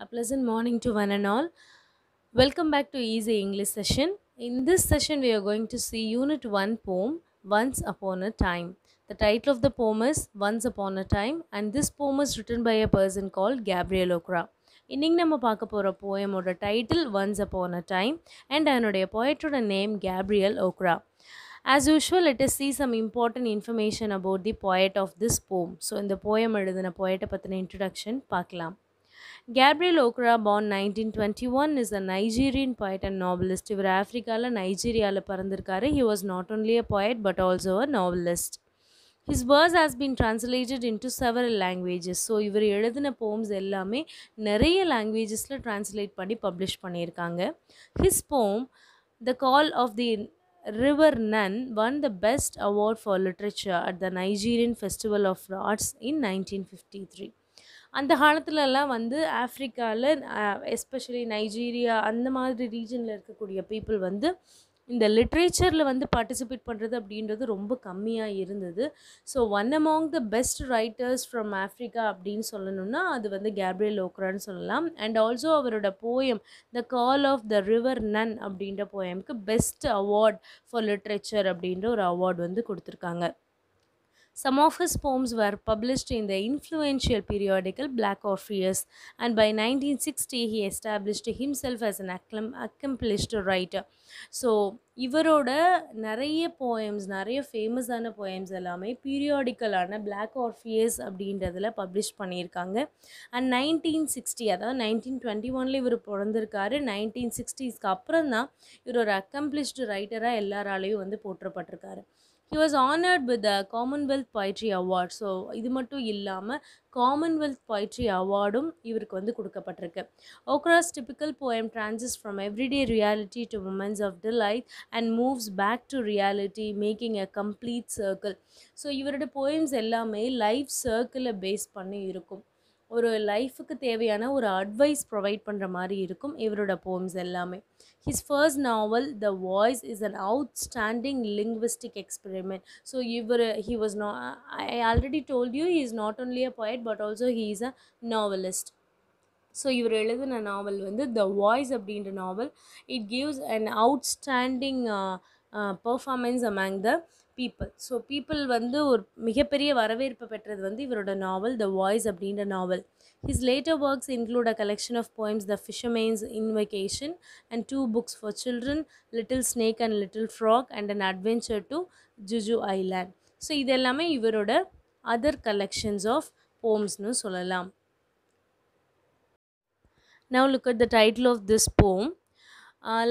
A pleasant morning to one and all. Welcome back to Easy English session. In this session, we are going to see Unit 1 poem Once Upon a Time. The title of the poem is Once Upon a Time, and this poem is written by a person called Gabriel Okra. இன்னைக்கு நம்ம பார்க்க போகிற போயமோட title once upon a time and அதனுடைய போயட்டோட name Gabriel Okara. As usual, let us see some important information about the poet of this poem. So, இந்த poem எழுதின poet பற்றின introduction பார்க்கலாம். Gabriel Okra, born 1921, is a Nigerian poet and novelist. இவர் ஆஃப்ரிக்காவில் நைஜீரியாவில் பிறந்திருக்காரு. He was not only a poet but also a novelist. His verse has been translated into several languages. So இவர் எழுதின poems எல்லாமே நிறைய லாங்குவேஜஸில் translate பண்ணி publish பண்ணியிருக்காங்க. His poem, The Call of the River Nun, won the Best Award for Literature at the Nigerian Festival of Arts in 1953. அந்த காலத்துலலாம் வந்து ஆஃப்ரிக்காவில் especially Nigeria அந்த மாதிரி ரீஜனில் இருக்கக்கூடிய பீப்புள் வந்து இந்த லிட்ரேச்சரில் வந்து பார்ட்டிசிபேட் பண்ணுறது அப்படின்றது ரொம்ப கம்மியாக இருந்தது. So one among the best writers from Africa அப்படின்னு சொல்லணும்னா அது வந்து கேப்ரியல் ஓக்ரான்னு சொல்லலாம். அண்ட் ஆல்சோ அவரோட poem the call of the river nun அப்படின்ற போயமுக்கு பெஸ்ட் அவார்ட் ஃபார் லிட்ரேச்சர் அப்படின்ற ஒரு அவார்டு வந்து கொடுத்துருக்காங்க. Some of his poems were published in the influential periodical Black Orpheus, and by 1960 he established himself as an accomplished writer. So இவரோட நிறைய poems, நிறைய ஃபேமஸான போயம்ஸ் எல்லாமே பீரியாடிக்கலான பிளாக் ஆர்ஃபியஸ் அப்படின்றதில் பப்ளிஷ் பண்ணியிருக்காங்க. அண்ட் 1960, அதாவது 1921 இவர் பிறந்திருக்காரு. 1960ஸ்க்கு அப்புறம் தான் இவர் ஒரு அக்கம்ப்ளிஷ்டு ரைட்டராக எல்லாராலையும் வந்து போற்றப்பட்டிருக்காரு. He was honored with the Commonwealth Poetry Award. So இது மட்டும் இல்லாமல் காமன்வெல்த் poetry அவார்டும் இவருக்கு வந்து கொடுக்கப்பட்டிருக்கு. Okra's typical poem transitions from everyday reality to moments of delight and moves back to reality, making a complete circle. So இவரோட poems எல்லாமே life சர்க்கிளை base பண்ணி இருக்கும். ஒரு லைஃபுக்கு தேவையான ஒரு அட்வைஸ் ப்ரொவைட் பண்ணுற மாதிரி இருக்கும் இவரோட போம்ஸ் எல்லாமே. His first novel, The Voice, is an outstanding linguistic experiment. So, he was not, I already told you, he is not only a poet but also he is a novelist. So இவர் எழுதின நாவல் வந்து the voice அப்படின்ற நாவல். It gives an outstanding performance among the people. So people வந்து ஒரு மிகப்பெரிய வரவேற்பு பெற்றது வந்து இவரோட நாவல் த வாய்ஸ் அப்படின்ற நாவல். His later works include a collection of poems, The Fisherman's Invocation, and 2 books for children, Little Snake and Little Frog, and an adventure to Juju Island. So இது எல்லாமே இவரோட அதர் கலெக்ஷன்ஸ் ஆஃப் போம்ஸ்னு சொல்லலாம். Now look at the title of this poem.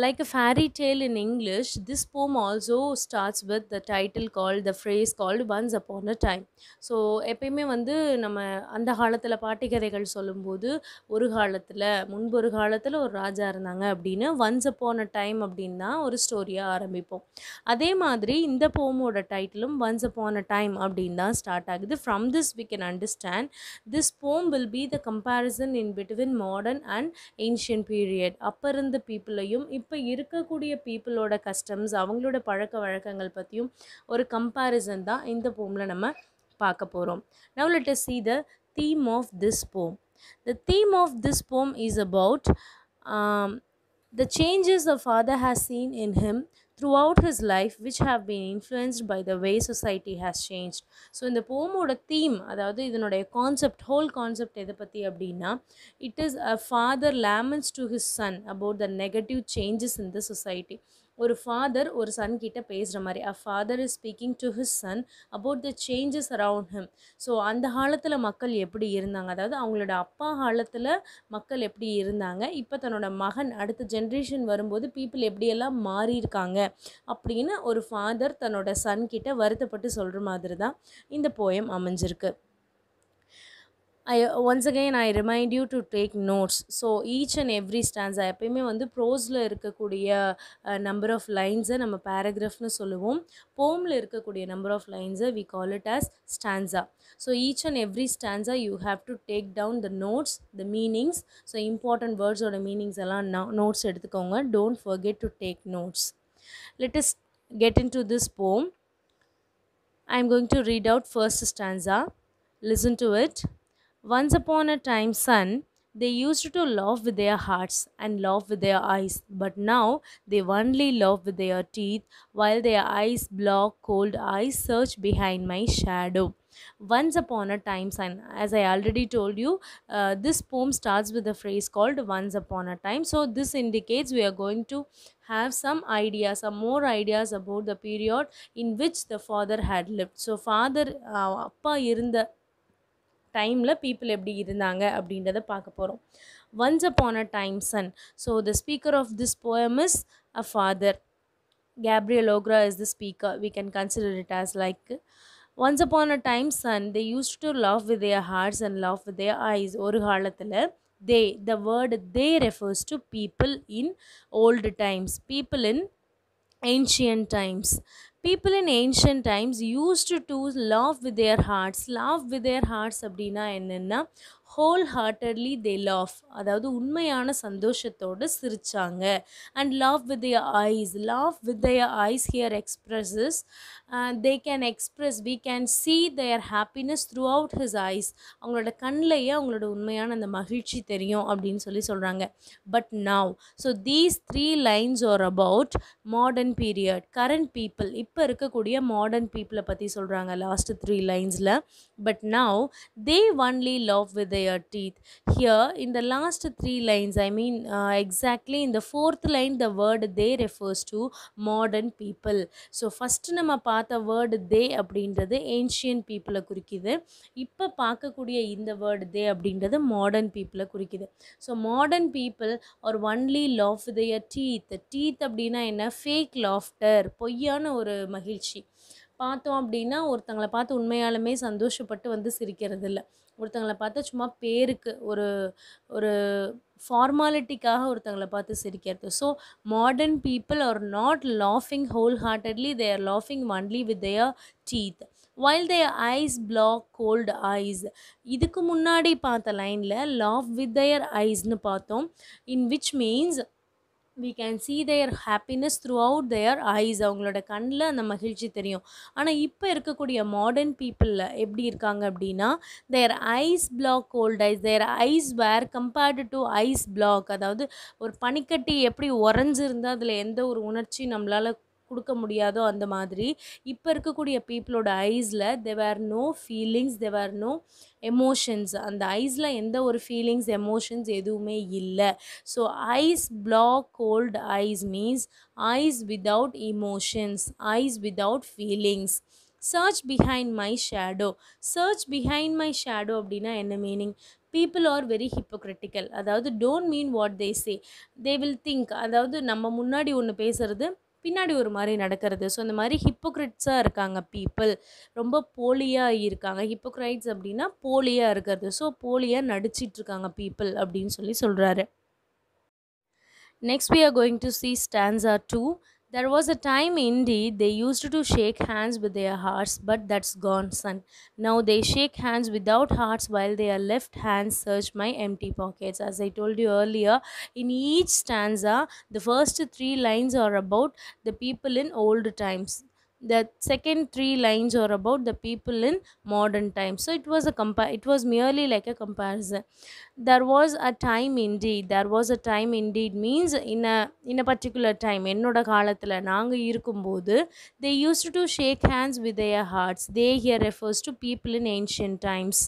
Like a fairy tale in English, this poem also starts with the title called, the phrase called Once Upon a Time. So எப்பயுமே வந்து நம்ம அந்த காலத்தில் பாட்டி கதைகள் சொல்லும்போது ஒரு காலத்தில் முன்பொரு காலத்தில் ஒரு ராஜா இருந்தாங்க அப்படின்னு ஒன்ஸ் அப்பான் அ டைம் அப்படின்னு தான் ஒரு ஸ்டோரியாக ஆரம்பிப்போம். அதே மாதிரி இந்த போமோட டைட்டிலும் ஒன்ஸ் அப்பான் அ டைம் அப்படின்னு தான் ஸ்டார்ட் ஆகுது. From this we can understand this poem will be the comparison in between modern and ancient period. அப்போ இருந்த பீப்புளையும் இப்போ இருக்கக்கூடிய பீப்புளோட கஸ்டம்ஸ், அவங்களோட பழக்க வழக்கங்கள் பற்றியும் ஒரு கம்பேரிசன் தான் இந்த போமில் நம்ம பார்க்க போகிறோம். Now let us see the theme of this poem. The theme of this poem is about the changes a father has seen in him throughout his life, which have been influenced by the way society has changed. So இந்த போமோட theme, அதாவது இதனுடைய concept, whole concept எதை பற்றி அப்படின்னா, it is a father laments to his son about the negative changes in the society. ஒரு father ஒரு Sun கிட்ட பேசுகிற மாதிரி, a father is speaking to his son about the changes around him. So அந்த காலத்தில் மக்கள் எப்படி இருந்தாங்க, அதாவது அவங்களோட அப்பா காலத்தில் மக்கள் எப்படி இருந்தாங்க, இப்போ தன்னோட மகன் அடுத்த ஜென்ரேஷன் வரும்போது பீப்புள் எப்படியெல்லாம் மாறியிருக்காங்க அப்படின்னு ஒரு ஃபாதர் தன்னோட சன் கிட்ட வருத்தப்பட்டு சொல்கிற மாதிரி தான் இந்த போயம் அமைஞ்சிருக்கு. Once again I remind you to take notes. So each and every stanza, எப்பயுமே வந்து ப்ரோஸில் இருக்கக்கூடிய நம்பர் ஆஃப் லைன்ஸை நம்ம பேராகிராஃப்னு சொல்லுவோம். போமில் இருக்கக்கூடிய நம்பர் ஆஃப் லைன்ஸை we call it as stanza. So each and every stanza you have to take down the notes, the meanings. So important வேர்ட்ஸோட meanings எல்லாம் நோட்ஸ் எடுத்துக்கோங்க. Don't forget to take notes. Let us get into this poem. I am going to read out first stanza. Listen to it. Once upon a time, son, they used to laugh with their hearts and laugh with their eyes, but now they only laugh with their teeth, while their eyes block, cold eyes search behind my shadow. Once upon a time, son, as I already told you, this poem starts with a phrase called once upon a time. So this indicates we are going to have some ideas, some more ideas about the period in which the father had lived. So father, அப்பா இருந்த டைமில் people எப்படி இருந்தாங்க அப்படின்றத பார்க்க போகிறோம். Once upon a time son. So the speaker of this poem is a father. Gabriel Ogra is the speaker. We can consider it as like, once upon a time, son, they used to laugh with their hearts and laugh with their eyes. ஒரு காலத்தில் they, the word they refers to people in old times, people in ancient times. People in ancient times used to laugh with their hearts. Laugh with their hearts அப்படின்னா என்னென்னா, whole heartedly தே laugh, அதாவது உண்மையான சந்தோஷத்தோடு சிரிச்சாங்க. And laugh with their eyes, laugh with their eyes here expresses, they can express, we can see their happiness throughout his eyes. அவங்களோட கண்ணிலேயே அவங்களோட உண்மையான அந்த மகிழ்ச்சி தெரியும் அப்படின்னு சொல்கிறாங்க. But now, so these 3 lines are about modern period, current people, இப்போ இருக்கக்கூடிய மாடர்ன் பீப்புளை பற்றி சொல்கிறாங்க லாஸ்ட் 3 linesல. But now they only laugh with their teeth. Here in the last 3 lines, I mean exactly in the 4th line, the word they refers to modern people. So first நம்ம பார்த்த word they அப்படின்றது ancient people குறிக்குது. இப்போ பார்க்கக்கூடிய இந்த word they அப்படின்றது modern people குறிக்குது. So modern people are only laugh with their teeth. Teeth அப்படின்னா என்ன? fake laughter, பொய்யான ஒரு மகிழ்ச்சி. பார்த்தோம் அப்படின்னா ஒருத்தங்களை பார்த்து உண்மையாலுமே சந்தோஷப்பட்டு வந்து சிரிக்கிறது இல்லை. ஒருத்தங்களை பார்த்தா சும்மா பேருக்கு, ஒரு ஒரு ஃபார்மாலிட்டிக்காக ஒருத்தங்களை பார்த்து சிரிக்கிறது. So modern people are not லாஃபிங் whole heartedly, they are லாஃபிங் only with their teeth, while their eyes block cold eyes. இதுக்கு முன்னாடி பார்த்த லைனில் laugh with their eyesனு பார்த்தோம், in which means we can see their happiness throughout their eyes. அவங்களோட கண்ணில் அந்த மகிழ்ச்சி தெரியும். ஆனால் இப்போ இருக்கக்கூடிய மாடர்ன் பீப்புளில் எப்படி இருக்காங்க அப்படின்னா, their eyes block cold eyes, their eyes were compared to ice block. அதாவது ஒரு பனிக்கட்டி எப்படி உறைஞ்சிருந்தால் அதில் எந்த ஒரு உணர்ச்சி நம்மளால் கொடுக்க முடியாதோ அந்த மாதிரி இப்போ இருக்கக்கூடிய பீப்புளோட ஐஸில் there no feelings, there no emotions. அந்த ஐஸில் எந்த ஒரு ஃபீலிங்ஸ், எமோஷன்ஸ் எதுவுமே இல்லை. So eyes block cold eyes means eyes without emotions, eyes without feelings. Search behind my shadow. Search behind my shadow அப்படின்னா என்ன meaning? People are very hypocritical. அதாவது don't mean what they say, they will think. அதாவது நம்ம முன்னாடி ஒன்று பேசுறது பின்னாடி ஒரு மாதிரி நடக்கிறது. ஸோ இந்த மாதிரி ஹிப்போக்ரிட்ஸாக இருக்காங்க பீப்புள், ரொம்ப போலியாக இருக்காங்க. ஹிப்போக்ரைட்ஸ் அப்படின்னா போலியாக இருக்கிறது. ஸோ போலியாக நடிச்சிட்ருக்காங்க பீப்புள் அப்படின்னு சொல்கிறாரு. Next we are going to see stanza 2. There was a time indeed they used to shake hands with their hearts, but that's gone, son. Now they shake hands without hearts, while their left hands search my empty pockets. As I told you earlier, in each stanza, the first 3 lines are about the people in old times. The second 3 lines are about the people in modern times. So it was merely like a comparison. There was a time indeed, there was a time indeed means in a particular time, என்னோட காலத்தில் நாங்கள் இருக்கும்போது, they used to shake hands with their hearts. They here refers to people in ancient times.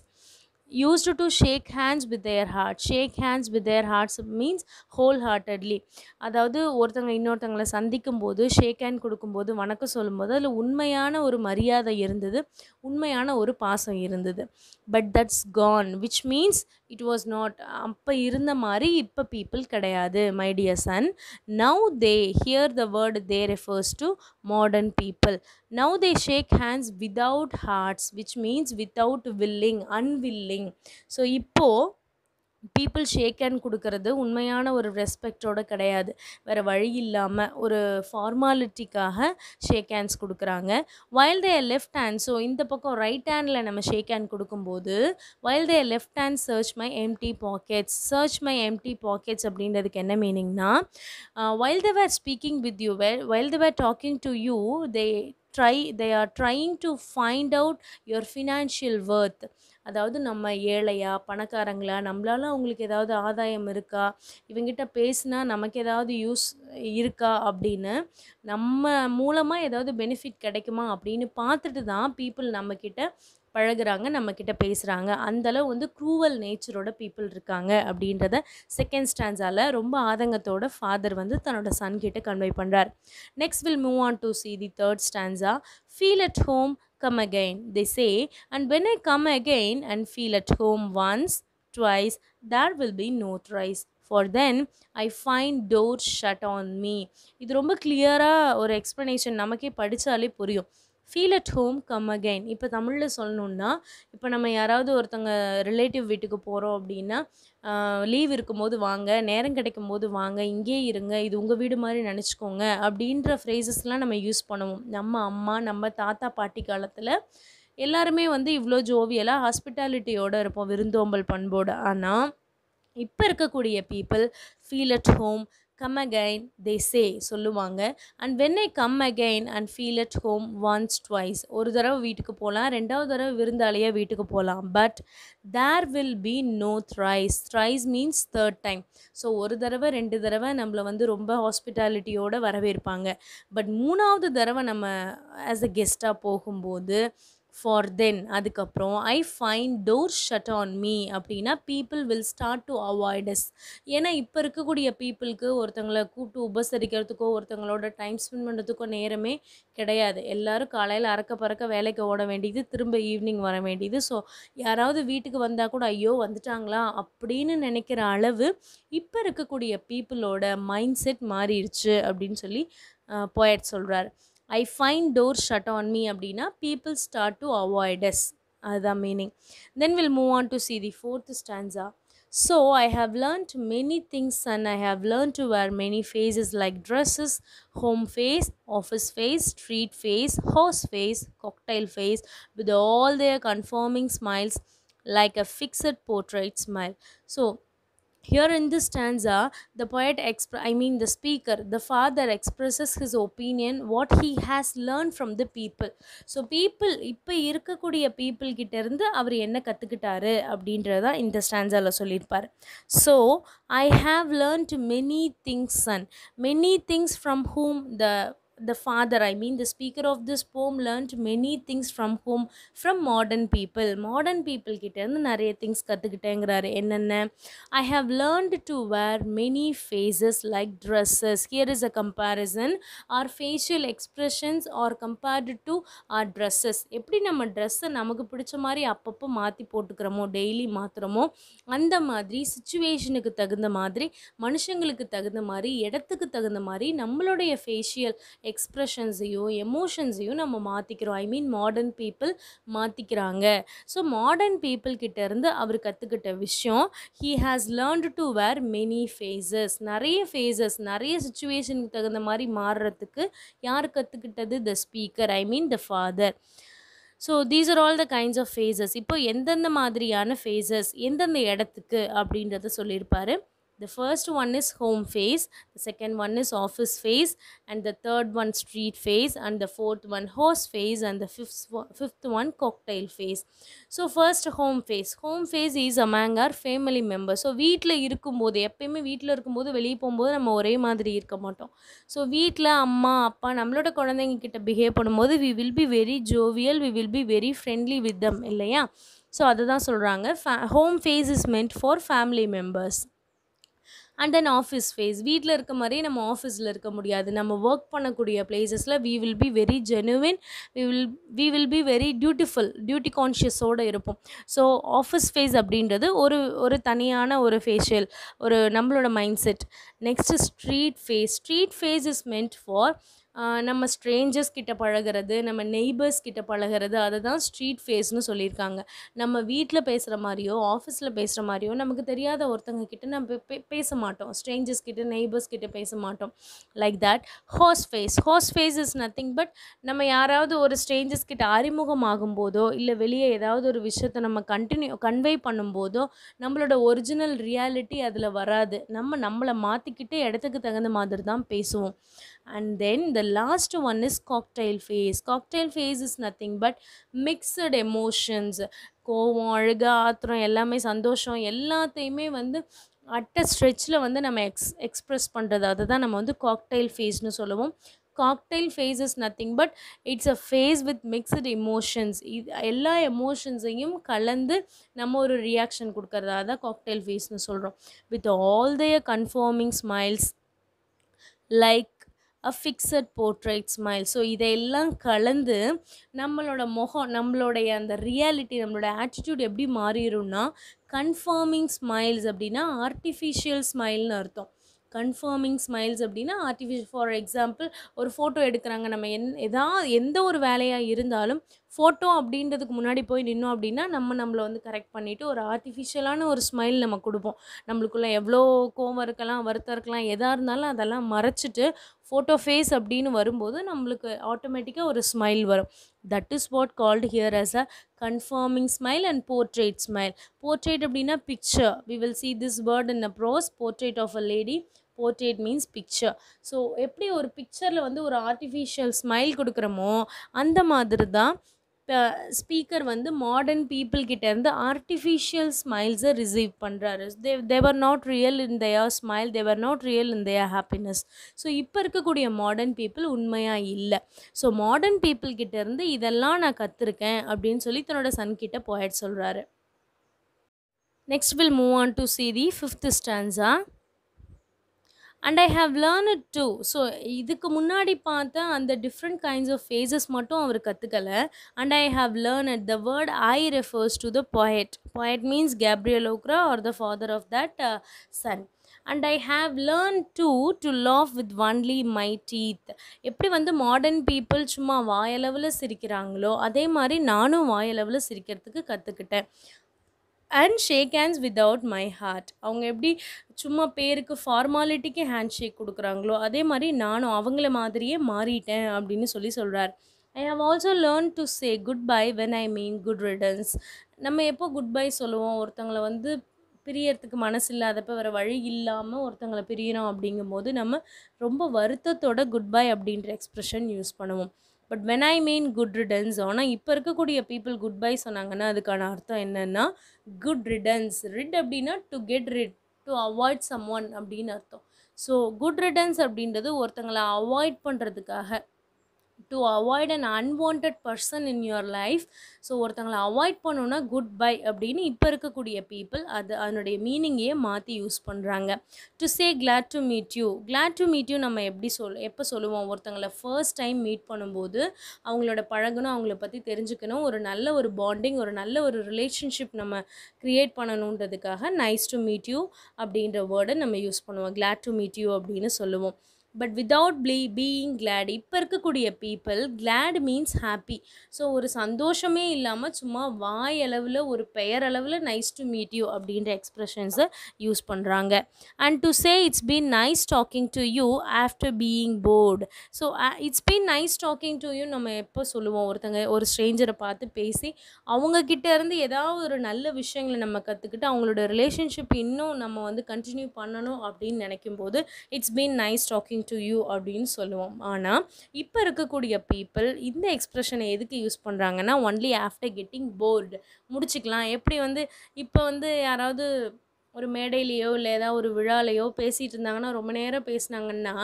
Used to shake hands with their hearts. Shake hands with their hearts means wholeheartedly. அதாவது ஒருத்தங்க இன்னொருத்தங்களை சந்திக்கும் போது ஷேக் hand கொடுக்கும்போது, வணக்கம் சொல்லும்போது அதில் உண்மையான ஒரு மரியாதை இருந்தது, உண்மையான ஒரு பாசம் இருந்தது. But that's gone, which means it was not. அப்போ இருந்த மாதிரி இப்போ பீப்புள் கிடையாது my dear son. Now they, here the word they refers to modern people. Now they shake hands without hearts, which means without willing, unwilling. So இப்போ people shake hand கொடுக்கறது உண்மையான ஒரு ரெஸ்பெக்டோடு கிடையாது, வேறு வழி இல்லாமல் ஒரு ஃபார்மாலிட்டிக்காக ஷேக் ஹேண்ட்ஸ் கொடுக்குறாங்க. While they left hand, so இந்த பக்கம் ரைட் ஹேண்டில் நம்ம ஷேக் ஹேண்ட் கொடுக்கும்போது, while they left hand search my empty pockets. Search my empty pockets அப்படின்றதுக்கு என்ன மீனிங்னா, while they were speaking with you, while they were talking to you, they are trying to find out your financial worth. அதாவது நம்ம ஏழையா பணக்காரங்களா, நம்மளால அவங்களுக்கு ஏதாவது ஆதாயம் இருக்கா, இவங்கிட்ட பேசினா நமக்கு ஏதாவது யூஸ் இருக்கா அப்படின்னு நம்ம மூலமாக ஏதாவது பெனிஃபிட் கிடைக்குமா அப்படின்னு பார்த்துட்டு தான் பீப்புள் நம்மக்கிட்ட பழகுறாங்க, நம்மக்கிட்ட பேசுகிறாங்க. அந்தளவு வந்து க்ரூவல் நேச்சரோட பீப்புள் இருக்காங்க அப்படின்றத செகண்ட் ஸ்டான்ஸால் ரொம்ப ஆதங்கத்தோட ஃபாதர் வந்து தன்னோட சன் கிட்ட கன்வே பண்ணுறார். Next will move on to see the third stanza. Feel at home, come again, they say, and when I come again and feel at home once, twice, there will be no thrice. For then I find doors shut on me. இது ரொம்ப கிளியராக ஒரு explanation நமக்கே படித்தாலே புரியும். Feel at home come again. இப்போ தமிழில் சொல்லணுன்னா, இப்போ நம்ம யாராவது ஒருத்தங்க ரிலேட்டிவ் வீட்டுக்கு போகிறோம் அப்படின்னா, லீவ் இருக்கும்போது வாங்க, நேரம் கிடைக்கும் போது வாங்க, இங்கேயே இருங்க, இது உங்கள் வீடு மாதிரி நினச்சிக்கோங்க அப்படின்ற ஃப்ரேசஸ்லாம் நம்ம யூஸ் பண்ணுவோம். நம்ம அம்மா, நம்ம தாத்தா பாட்டி காலத்தில் எல்லாருமே வந்து இவ்வளோ ஜோவியலாக ஹாஸ்பிட்டாலிட்டியோடு இருப்போம், விருந்தோம்பல் பண்போடு. ஆனால் இப்போ இருக்கக்கூடிய people feel at home, come again, they say சொல்லுவாங்க. And when I come again and feel at home once twice, ஒரு தடவை வீட்டுக்கு போகலாம், ரெண்டாவது தடவை விருந்தாளியாக வீட்டுக்கு போகலாம். But there will be no thrice. Thrice means third time. So ஒரு தடவை ரெண்டு தடவை நம்மளை வந்து ரொம்ப ஹாஸ்பிட்டாலிட்டியோடு வரவேற்பாங்க. பட் மூணாவது தடவை நம்ம ஆஸ் அ கெஸ்ட்டாக போகும்போது ஃபார் தென் அதுக்கப்புறம் I find door shut on me அப்படின்னா people will start to avoid us. ஏன்னா இப்போ இருக்கக்கூடிய பீப்புளுக்கு ஒருத்தங்களை கூப்பிட்டு உபசரிக்கிறதுக்கோ ஒருத்தங்களோட டைம் ஸ்பெண்ட் பண்ணுறதுக்கோ நேரமே கிடையாது. எல்லோரும் காலையில் அறக்க பறக்க வேலைக்கு ஓட வேண்டியது, திரும்ப ஈவினிங் வர வேண்டியது. ஸோ யாராவது வீட்டுக்கு வந்தால் கூட ஐயோ வந்துட்டாங்களா அப்படின்னு நினைக்கிற அளவு இப்போ இருக்கக்கூடிய பீப்புளோட மைண்ட் செட் மாறிடுச்சு அப்படின்னு சொல்லி போயட் சொல்கிறார். I find door shut on me அப்படின்னா people start to avoid us, அதுதான் meaning. Then will move on to see the fourth stanza. So I have learnt many things and I have learnt to wear many faces like dresses, home face, office face, street face, horse face, cocktail face, with all their conforming smiles like a fixed portrait smile. So here in this stanza, the poet the speaker, the father expresses his opinion, what he has learned from the people. So people, இப்போ இருக்கக்கூடிய people கிட்ட இருந்து அவர் என்ன கற்றுக்கிட்டாரு அப்படின்றத இந்த ஸ்டான்ஸாவில் சொல்லியிருப்பார். So I have learned many things son, many things from whom the father, the speaker of this poem learned many things from whom, from modern people கிட்ட இருந்து நிறைய things கற்றுக்கிட்டேங்கிறாரு. என்னென்ன? I have learned to wear many faces like dresses. Here is a comparison. Our facial expressions are compared to our dresses. எப்படி நம்ம ட்ரெஸ்ஸை நமக்கு பிடிச்ச மாதிரி அப்பப்போ மாற்றி போட்டுக்கிறோமோ, டெய்லி மாற்றுறோமோ, அந்த மாதிரி சுச்சுவேஷனுக்கு தகுந்த மாதிரி, மனுஷங்களுக்கு தகுந்த மாதிரி, இடத்துக்கு தகுந்த மாதிரி நம்மளுடைய ஃபேஷியல் எக்ஸ்ப்ரெஷன்ஸையும் எமோஷன்ஸையும் நம்ம மாற்றிக்கிறோம். மாடர்ன் பீப்புள் மாற்றிக்கிறாங்க. ஸோ மாடர்ன் பீப்புள் கிட்டேருந்து அவர் கற்றுக்கிட்ட விஷயம், he has learned to wear many faces. நிறைய ஃபேஸஸ், நிறைய சுச்சுவேஷனுக்கு தகுந்த மாதிரி மாறுறதுக்கு யார் கற்றுக்கிட்டது? The speaker, the father. So these are all the kinds of faces. இப்போ எந்தெந்த மாதிரியான ஃபேஸஸ் எந்தெந்த இடத்துக்கு அப்படின்றத சொல்லியிருப்பார். The first one is home face, the second one is office face, and the third one street face, and the fourth one horse face, and the fifth one cocktail face. So first home face. Home face is among our family members. So வீட்டில் இருக்கும்போது, எப்பயுமே வீட்டில் இருக்கும்போது வெளியே போகும்போது நம்ம ஒரே மாதிரி இருக்க மாட்டோம். ஸோ வீட்டில் அம்மா அப்பா நம்மளோட குழந்தைங்க கிட்ட பிஹேவ் பண்ணும்போது we will be very jovial, we will be very friendly with them, இல்லையா? ஸோ அதுதான் சொல்கிறாங்க. Home face is meant for family members. And then office face. வீட்டில் இருக்க மாதிரியே நம்ம ஆஃபீஸில் இருக்க முடியாது. நம்ம ஒர்க் பண்ணக்கூடிய பிளேசஸில் we will be very genuine, we will be very duty கான்ஷியஸோடு இருப்போம். ஸோ ஆஃபீஸ் ஃபேஸ் அப்படின்றது ஒரு தனியான ஒரு ஃபேஷியல், ஒரு நம்மளோட mind set. Next street face. Street face is meant for நம்ம ஸ்ட்ரேஞ்சர்ஸ் கிட்ட பழகிறது, நம்ம நெய்பர்ஸ் கிட்ட பழகிறது, அதை தான் ஸ்ட்ரீட் ஃபேஸ்னு சொல்லியிருக்காங்க. நம்ம வீட்டில் பேசுகிற மாதிரியோ ஆஃபீஸில் பேசுகிற மாதிரியோ நமக்கு தெரியாத ஒருத்தங்க கிட்ட நம்ம பேச மாட்டோம், ஸ்ட்ரேஞ்சர்ஸ் கிட்ட நெய்பர்ஸ் கிட்ட பேச மாட்டோம். Like that. Host face is nothing but நம்ம யாராவது ஒரு ஸ்ட்ரேஞ்சர்ஸ் கிட்ட அறிமுகமாகும் போதோ இல்லை வெளியே ஏதாவது ஒரு விஷயத்தை நம்ம கன்வே பண்ணும்போதோ நம்மளோட ஒரிஜினல் ரியாலிட்டி அதில் வராது. நம்மளை மாற்றிக்கிட்டு இடத்துக்கு தகுந்த மாதிரி தான் பேசுவோம். And then the last one is cocktail face. Cocktail face is nothing but mixed emotions. கோவம், அழுக, ஆத்திரம், எல்லாமே சந்தோஷம், எல்லாத்தையுமே வந்து அட்ட ஸ்ட்ரெச்சில் வந்து நம்ம எக்ஸ்ப்ரெஸ் பண்ணுறது, அதை தான் நம்ம வந்து காக்டைல் ஃபேஸ்னு சொல்லுவோம். Cocktail face is nothing but it's a face with mixed emotions. இது எல்லா எமோஷன்ஸையும் கலந்து நம்ம ஒரு ரியாக்ஷன் கொடுக்கறதா தான் காக்டைல் ஃபேஸ்னு சொல்கிறோம். With all their conforming smiles like a fixed portrait smile. So இதையெல்லாம் கலந்து நம்மளோட முகம், நம்மளுடைய அந்த ரியாலிட்டி, நம்மளோட ஆட்டிடியூட் எப்படி மாறிடும்னா கன்ஃபார்மிங் ஸ்மைல்ஸ் அப்படின்னா ஆர்டிஃபிஷியல் ஸ்மைல்னு அர்த்தம். கன்ஃபார்மிங் ஸ்மைல்ஸ் அப்படின்னா ஆர்டிஃபிஷியல். ஃபார் எக்ஸாம்பிள், ஒரு ஃபோட்டோ எடுக்கிறாங்க, நம்ம எந்த ஒரு வேலையாக இருந்தாலும் ஃபோட்டோ அப்படின்றதுக்கு முன்னாடி போய் நின்னோம் அப்படின்னா நம்மளை வந்து கரெக்ட் பண்ணிவிட்டு ஒரு ஆர்டிஃபிஷியலான ஒரு ஸ்மைல் நம்ம கொடுப்போம். நம்மளுக்குள்ளே எவ்வளோ கோவம் இருக்கலாம், வருத்தம் இருக்கலாம், எதாக இருந்தாலும் அதெல்லாம் மறைச்சிட்டு ஃபோட்டோ ஃபேஸ் அப்படின்னு வரும்போது நம்மளுக்கு ஆட்டோமேட்டிக்காக ஒரு ஸ்மைல் வரும். That is what called here as a conforming smile and portrait smile. Portrait அப்படின்னா picture. We will see this word in a prose, portrait of a lady. Portrait means picture. So எப்படி ஒரு பிக்சரில் வந்து ஒரு artificial smile கொடுக்குறோமோ அந்த மாதிரி தான் ஸ்பீக்கர் வந்து மாடர்ன் பீப்புள் கிட்டேருந்து ஆர்டிஃபிஷியல் ஸ்மைல்ஸை ரிசீவ் பண்ணுறாரு. They're not real in their smile, they're not real in their happiness. So இப்போ இருக்கக்கூடிய மாடர்ன் பீப்புள் உண்மையாக இல்லை. ஸோ மாடர்ன் பீப்புள் கிட்டேருந்து இதெல்லாம் நான் கற்றுருக்கேன் அப்படின்னு சொல்லி தன்னோட சன் கிட்ட போயட் சொல்கிறாரு. Next will move on to see the fifth stanza. And I have learned it too. So இதுக்கு முன்னாடி பார்த்தா அந்த டிஃப்ரெண்ட் கைண்ட்ஸ் ஆஃப் ஃபேஸஸ் மட்டும் அவர் கற்றுக்கலை. And I have learned it. The word I refers to the poet. Poet means Gabriel Okra or the father of that son. And I have learned too to laugh with only my teeth. எப்படி வந்து modern people சும்மா வாயளவில் சிரிக்கிறாங்களோ அதே மாதிரி நானும் வாயளவில் சிரிக்கிறதுக்கு கற்றுக்கிட்டேன். And shake hands without my heart. அவங்க எப்படி சும்மா பேருக்கு ஃபார்மாலிட்டிக்கு ஹேண்ட் ஷேக் கொடுக்குறாங்களோ அதே மாதிரி நானும் அவங்கள மாதிரியே மாறிட்டேன் அப்படின்னு சொல்கிறார். I have also learn to say goodbye when I mean good riddance. நம்ம எப்போ குட் பை சொல்லுவோம், ஒருத்தங்களை வந்து பிரியறதுக்கு மனசு இல்லாதப்போ வேறு வழி இல்லாமல் ஒருத்தங்களை பிரியணும் அப்படிங்கும்போது நம்ம ரொம்ப வருத்தத்தோட குட் பை அப்படின்ற எக்ஸ்ப்ரெஷன் யூஸ் பண்ணுவோம். But when I mean good returns. ஆனால் இப்போ இருக்கக்கூடிய பீப்புள் குட் பை சொன்னாங்கன்னா அதுக்கான அர்த்தம் என்னென்னா குட் ரிடன்ஸ். ரிட் அப்படின்னா to get rid, to avoid someone அப்படின்னு அர்த்தம். ஸோ குட் ரிடன்ஸ் அப்படின்றது ஒருத்தங்களை அவாய்ட் பண்ணுறதுக்காக, to avoid an unwanted person in your life. So ஒருத்தங்களை அவாய்ட் பண்ணோன்னா குட் பை அப்படின்னு இப்போ இருக்கக்கூடிய பீப்புள் அதனுடைய மீனிங்கையே மாற்றி யூஸ் பண்ணுறாங்க. To say glad to meet you. Glad to meet you நம்ம எப்போ சொல்லுவோம், ஒருத்தங்களை ஃபர்ஸ்ட் டைம் மீட் பண்ணும்போது அவங்களோட பழகணும், அவங்கள பற்றி தெரிஞ்சுக்கணும், ஒரு நல்ல ஒரு பாண்டிங், ஒரு நல்ல ஒரு ரிலேஷன்ஷிப் நம்ம க்ரியேட் பண்ணணுன்றதுக்காக நைஸ் டு மீட் யூ அப்படின்ற வேர்டை நம்ம யூஸ் பண்ணுவோம். கிளாட் டு மீட் யூ அப்படின்னு சொல்லுவோம். But without being glad. இப்போ இருக்கக்கூடிய people glad means happy. So ஒரு சந்தோஷமே இல்லாமல் சும்மா வாயளவில் ஒரு பெயரளவில் நைஸ் டு மீட் யூ அப்படின்ற எக்ஸ்ப்ரெஷன்ஸை யூஸ் பண்ணுறாங்க. And to say it's been nice talking to you after being bored. So it's been nice talking to you நம்ம எப்போ சொல்லுவோம், ஒரு ஸ்ட்ரேஞ்சரை பார்த்து பேசி அவங்கக்கிட்ட இருந்து ஏதாவது ஒரு நல்ல விஷயங்களை நம்ம கற்றுக்கிட்டு அவங்களோட ரிலேஷன்ஷிப் இன்னும் நம்ம வந்து கண்டினியூ பண்ணணும் அப்படின்னு நினைக்கும் போது it's been nice talking to you அப்படின்னு சொல்லுவோம். ஆனால் இப்போ இருக்கக்கூடிய பீப்புள் இந்த எக்ஸ்ப்ரெஷனை எதுக்கு யூஸ் பண்ணுறாங்கன்னா ஒன்லி ஆஃப்டர் கெட்டிங் போர்டு. முடிச்சுக்கலாம். எப்படி வந்து இப்போ வந்து யாராவது ஒரு மேடையிலையோ இல்லை ஏதாவது ஒரு விழாலையோ பேசிகிட்டு இருந்தாங்கன்னா ரொம்ப நேரம் பேசினாங்கன்னா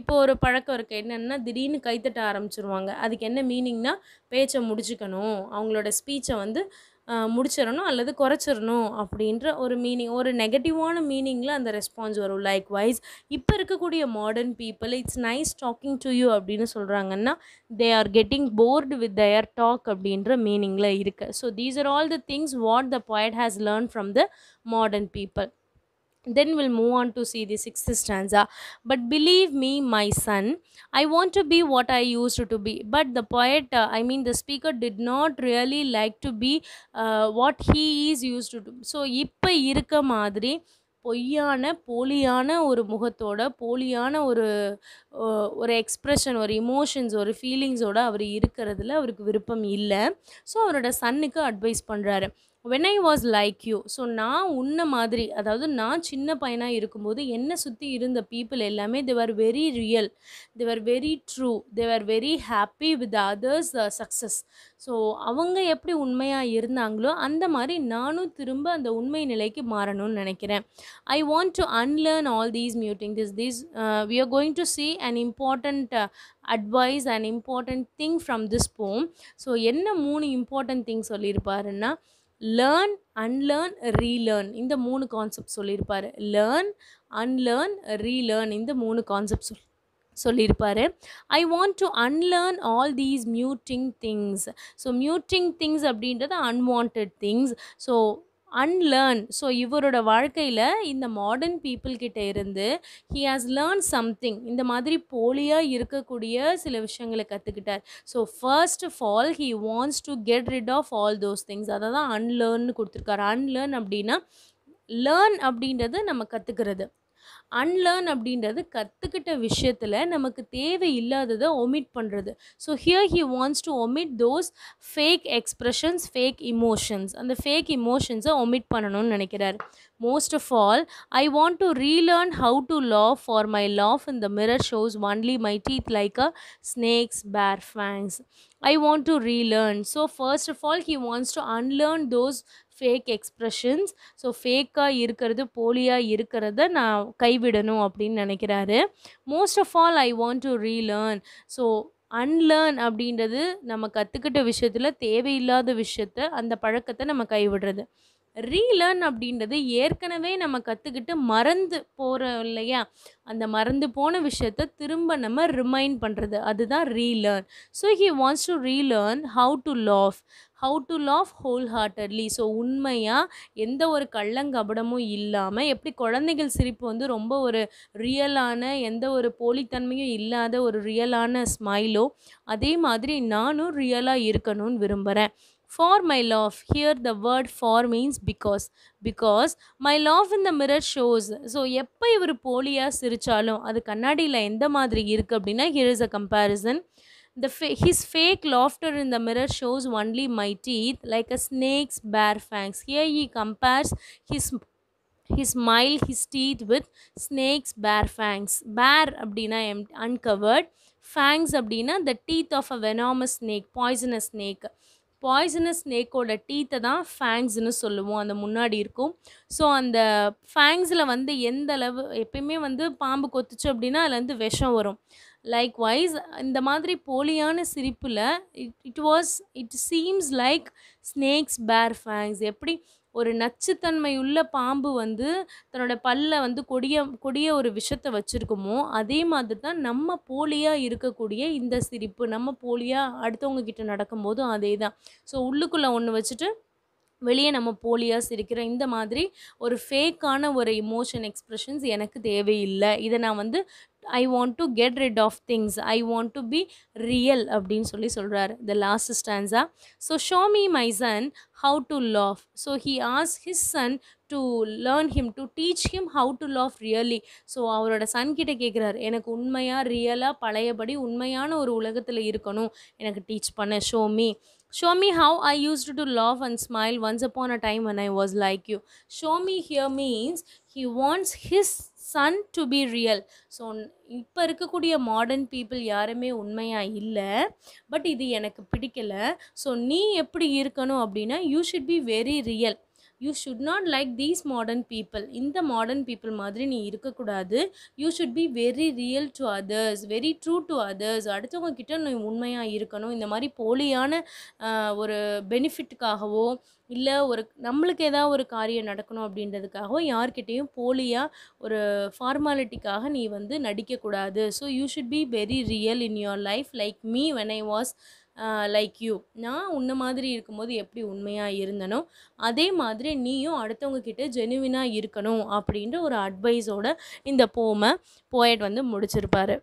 இப்போ ஒரு பழக்கம் இருக்குது என்னென்னா திடீர்னு கைத்தட்ட ஆரம்பிச்சிருவாங்க. அதுக்கு என்ன மீனிங்னா பேச்சை முடிச்சுக்கணும், அவங்களோட ஸ்பீச்சை வந்து முடிச்சிடணும் அல்லது குறைச்சிடணும் அப்படின்ற ஒரு மீனிங், ஒரு நெகட்டிவான மீனிங்கில் அந்த ரெஸ்பான்ஸ் வரும். லைக் வைஸ் இப்போ இருக்கக்கூடிய modern people it's nice talking to you அப்படின்னு சொல்கிறாங்கன்னா they are getting bored with their talk அப்படின்ற மீனிங்கில் இருக்குது. So these are all the things what the poet has learned from the modern people. Then we'll move on to see the sixth stanza. But believe me, my son, I want to be what I used to be. But the poet, the speaker did not really like to be what he is used to do. So இப்போ இருக்க மாதிரி பொய்யான, போலியான ஒரு முகத்தோட, போலியான ஒரு expression, ஒரு எமோஷன்ஸ், ஒரு ஃபீலிங்ஸோட அவர் இருக்கிறதுல அவருக்கு விருப்பம் இல்ல. ஸோ அவரோட சன்னுக்கு அட்வைஸ் பண்றாரு. "When I was like you" so நான் உன்ன மாதிரி, அதாவது நான் சின்ன பையனா இருக்கும்போது என்ன சுத்தி இருந்த பீப்பிள் எல்லாமே they were very real, they were very true, they were very happy with others success. So அவங்க எப்படி உண்மையா இருந்தாங்களோ அந்த மாரி நானும் திரும்ப அந்த உண்மை நிலைக்கு மாறணும்னு நினைக்கிறேன். I want to unlearn all these muting this we are going to see an important advice, an important thing from this poem. So என்ன 3 இம்பார்ட்டன்ட் திங் சொல்லியிருப்பாருன்னா, லேர்ன், அன்லேர்ன், ரீலேர்ன், இந்த 3 கான்செப்ட் சொல்லியிருப்பாரு. லேர்ன், அன்லேர்ன், ரீலேர்ன், இந்த 3 concept சொல்லியிருப்பாரு. I want to unlearn all these muting things. So muting things அப்படின்றது unwanted things. So unlearn, so இவரோட வாழ்க்கையில் இந்த மாடர்ன் பீப்புள் கிட்ட இருந்து ஹி ஹாஸ் லேர்ன் சம்திங். இந்த மாதிரி போலியாக இருக்கக்கூடிய சில விஷயங்களை கற்றுக்கிட்டார். So first of all he wants to get rid of all those things. அதை தான் அன்லேர்ன்னு கொடுத்துருக்காரு. அன்லேர்ன் அப்படின்னா, லேர்ன் அப்படின்றது நம்ம கற்றுக்கிறது, அன்லேர்ன் அப்படின்றது கற்றுக்கிட்ட விஷயத்தில் நமக்கு தேவையில்லாததை ஒமிட் பண்ணுறது. So here he wants to omit those fake expressions, fake emotions. அந்த ஃபேக் இமோஷன்ஸை ஒமிட் பண்ணணும்னு நினைக்கிறார். Most of all, I want to relearn how to laugh, for my laugh in the mirror shows only my teeth like a snake's bare fangs. I want to relearn. So first of all he wants to unlearn those fake expressions. So ஃபேக்காக இருக்கிறது, போலியாக இருக்கிறத நான் கைவிடணும் அப்படின்னு நினைக்கிறாரு. Most of all I want to relearn. So unlearn அப்படின்றது நம்ம கற்றுக்கிட்ட விஷயத்தில் தேவையில்லாத விஷயத்த, அந்த பழக்கத்தை நம்ம கைவிடுறது. ரீலேர்ன் அப்படின்றது ஏற்கனவே நம்ம கற்றுக்கிட்டு மறந்து போகிறோம் இல்லையா, அந்த மறந்து போன விஷயத்த திரும்ப நம்ம ரிமைண்ட் பண்ணுறது, அதுதான் relearn. So he wants to relearn how to laugh whole heartedly. So உண்மையாக எந்த ஒரு கள்ளங்கபடமும் இல்லாமல், எப்படி குழந்தைகள் சிரிப்பு வந்து ரொம்ப ஒரு ரியலான, எந்த ஒரு போலித்தன்மையும் இல்லாத ஒரு ரியலான ஸ்மைலோ, அதே மாதிரி நானும் ரியலாக இருக்கணும்னு விரும்புகிறேன். For my laugh, here the word for means because my laugh in the mirror shows. So எப்போ இவர் போலியாக சிரித்தாலும் அது கண்ணாடியில் எந்த மாதிரி இருக்குது அப்படின்னா, here is a comparison. His fake laughter in the mirror shows only my teeth like a snake's bare fangs. Here he compares his smile, his teeth with snake's bare fangs. Bare அப்படின்னா uncovered, fangs அப்படின்னா the teeth of a venomous snake, poisonous snake. Poisonous ஸ்னேக்கோட டீத்தை தான் ஃபேங்ஸ்னு சொல்லுவோம், அந்த முன்னாடி இருக்கும். ஸோ அந்த ஃபேங்ஸில் வந்து எந்த அளவு, எப்பயுமே வந்து பாம்பு கொத்துச்சு அப்படின்னா அதுலேருந்து விஷம் வரும். லைக்வைஸ் இந்த மாதிரி போலியான சிரிப்பில் இட் சீம்ஸ் லைக் ஸ்னேக்ஸ் பேர் ஃபேங்ஸ். எப்படி ஒரு நச்சுத்தன்மையுள்ள பாம்பு வந்து தன்னோட பல்ல வந்து கொடிய ஒரு விஷத்தை வச்சுருக்குமோ, அதே மாதிரி தான் நம்ம போலியாக இருக்கக்கூடிய இந்த சிரிப்பு, நம்ம போலியாக அடுத்தவங்க கிட்ட நடக்கும்போதும் அதே தான். ஸோ உள்ளுக்குள்ளே ஒன்று வச்சுட்டு வெளியே நம்ம போலியாக சிரிக்கிற இந்த மாதிரி ஒரு ஃபேக்கான ஒரு இமோஷன் எக்ஸ்ப்ரெஷன்ஸ் எனக்கு தேவையில்லை. இதை நான் வந்து I want to get rid of things, I want to be real அப்படின்னு சொல்கிறாரு. The last stanza. So show me my son how to laugh. So he ask his son to learn him, to teach him how to laugh really. So அவரோட son கிட்ட கேட்குறாரு, எனக்கு உண்மையாக ரியலாக பழையபடி உண்மையான ஒரு உலகத்தில் இருக்கணும், எனக்கு டீச் பண்ண. Show me how I used to laugh and smile once upon a time when I was like you. Show me here means he wants his son to be real. So இப்போ இருக்கக்கூடிய modern people யாருமே உண்மையாக இல்லை, but இது எனக்கு பிடிக்கலை. So நீ எப்படி இருக்கணும் அப்படின்னா, you should be very real. You should not like these modern people. இந்த மாடர்ன் பீப்புள் மாதிரி நீ இருக்கக்கூடாது. You should be very real to others, very true to others. அடுத்தவங்க கிட்ட நீ உண்மையாக இருக்கணும். இந்த மாதிரி போலியான ஒரு பெனிஃபிட்டுக்காகவோ, இல்லை ஒரு நம்மளுக்கு ஏதாவது ஒரு காரியம் நடக்கணும் அப்படின்றதுக்காகவோ யார்கிட்டையும் போலியாக ஒரு ஃபார்மாலிட்டிக்காக நீ வந்து நடிக்கக்கூடாது. So you should be very real in your life like me when I was like you. நான் உன்ன மாதிரி இருக்கும்போது எப்படி உண்மையாக இருந்தனோ அதே மாதிரி நீயும் அடுத்தவங்க கிட்ட ஜெனுவினாக இருக்கணும் அப்படின்ற ஒரு அட்வைஸோட இந்த போயட் வந்து முடிச்சிருப்பாரு.